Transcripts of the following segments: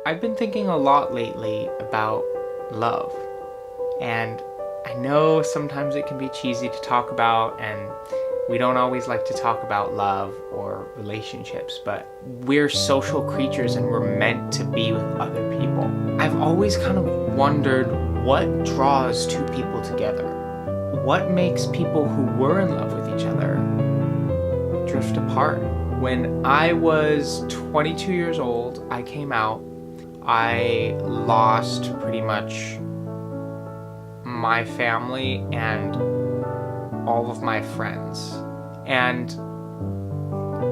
I've been thinking a lot lately about love, and I know sometimes it can be cheesy to talk about, and we don't always like to talk about love or relationships, but we're social creatures and we're meant to be with other people. I've always kind of wondered what draws two people together. What makes people who were in love with each other drift apart? When I was 22 years old, I came out. I lost pretty much my family and all of my friends. And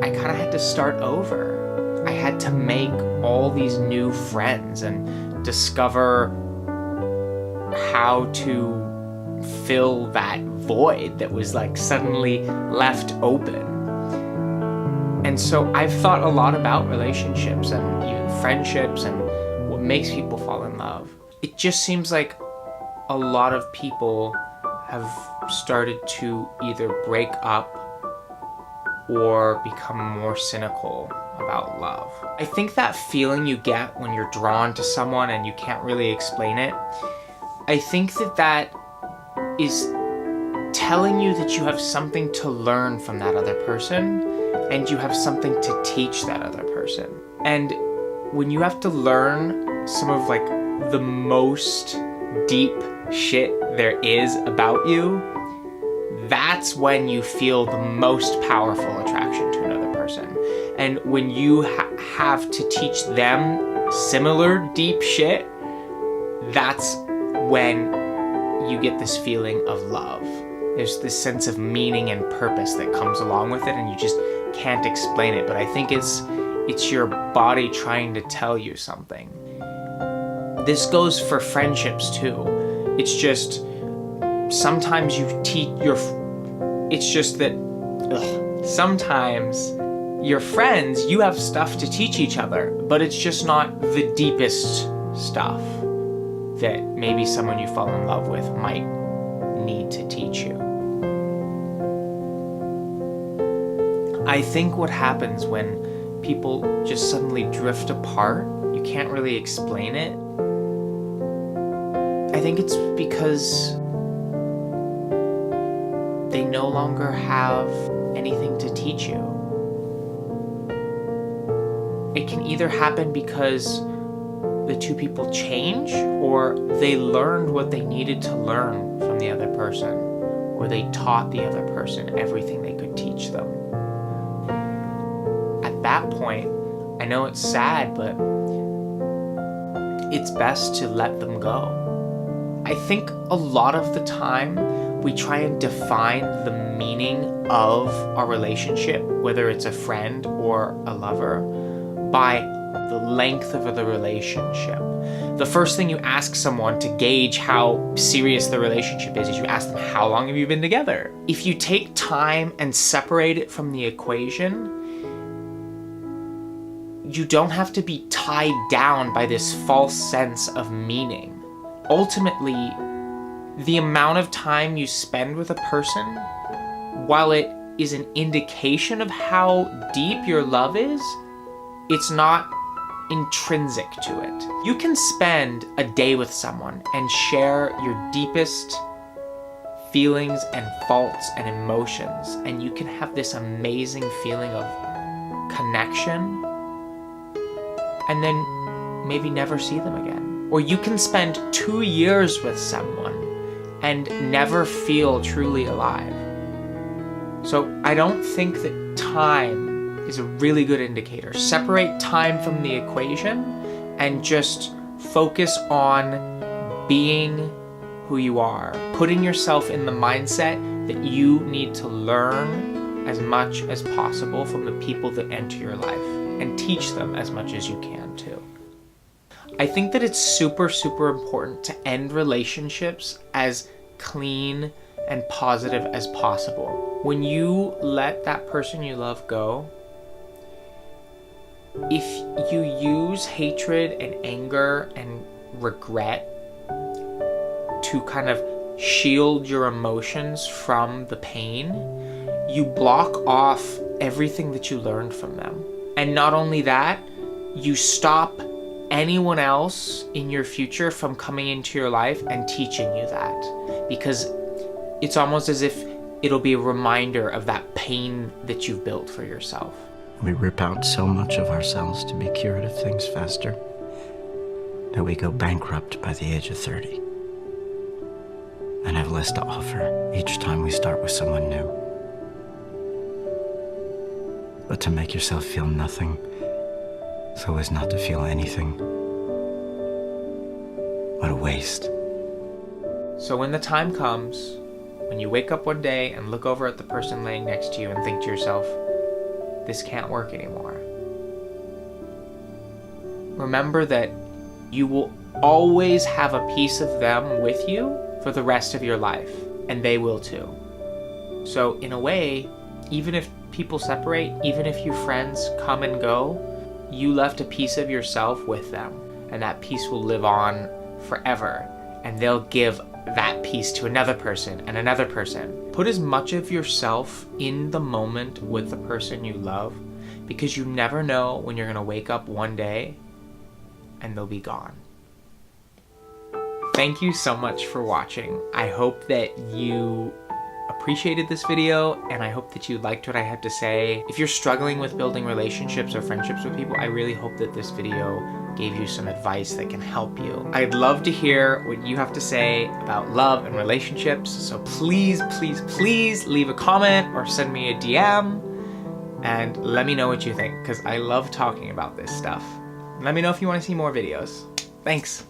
I kind of had to start over. I had to make all these new friends and discover how to fill that void that was like suddenly left open. And so I've thought a lot about relationships and even friendships and what makes people fall in love. It just seems like a lot of people have started to either break up or become more cynical about love. I think that feeling you get when you're drawn to someone and you can't really explain it, I think that is telling you that you have something to learn from that other person and you have something to teach that other person. And when you have to learn some of like the most deep shit there is about you, that's when you feel the most powerful attraction to another person. And when you have to teach them similar deep shit, that's when you get this feeling of love. There's this sense of meaning and purpose that comes along with it, and you just can't explain it. But I think it's your body trying to tell you something. This goes for friendships too. It's just sometimes it's just that sometimes your friends, you have stuff to teach each other, but it's just not the deepest stuff that maybe someone you fall in love with might need to teach you. I think what happens when people just suddenly drift apart, you can't really explain it. I think it's because they no longer have anything to teach you. It can either happen because the two people change, or they learned what they needed to learn from the other person, or they taught the other person everything they could teach them. At that point, I know it's sad, but it's best to let them go. I think a lot of the time we try and define the meaning of our relationship, whether it's a friend or a lover, by the length of the relationship. The first thing you ask someone to gauge how serious the relationship is you ask them, how long have you been together? If you take time and separate it from the equation, you don't have to be tied down by this false sense of meaning. Ultimately, the amount of time you spend with a person, while it is an indication of how deep your love is, it's not intrinsic to it. You can spend a day with someone and share your deepest feelings and faults and emotions, and you can have this amazing feeling of connection and then maybe never see them again. Or you can spend 2 years with someone and never feel truly alive. So I don't think that time is a really good indicator. Separate time from the equation and just focus on being who you are, putting yourself in the mindset that you need to learn as much as possible from the people that enter your life and teach them as much as you can too. I think that it's super, super important to end relationships as clean and positive as possible. When you let that person you love go, if you use hatred and anger and regret to kind of shield your emotions from the pain, you block off everything that you learned from them. And not only that, you stop anyone else in your future from coming into your life and teaching you that, because it's almost as if it'll be a reminder of that pain that you've built for yourself. We rip out so much of ourselves to be cured of things faster that we go bankrupt by the age of 30 and have less to offer each time we start with someone new. But to make yourself feel nothing so as not to feel anything, what a waste. So when the time comes, when you wake up one day and look over at the person laying next to you and think to yourself, this can't work anymore, remember that you will always have a piece of them with you for the rest of your life, and they will too. So in a way, even if people separate, even if your friends come and go, you left a piece of yourself with them, and that piece will live on forever, and they'll give that piece to another person and another person. Put as much of yourself in the moment with the person you love, because you never know when you're gonna wake up one day and they'll be gone. Thank you so much for watching. I hope that you appreciated this video, and I hope that you liked what I had to say. If you're struggling with building relationships or friendships with people, I really hope that this video gave you some advice that can help you. I'd love to hear what you have to say about love and relationships, so please, please, please leave a comment or send me a DM and let me know what you think, because I love talking about this stuff. Let me know if you want to see more videos. Thanks.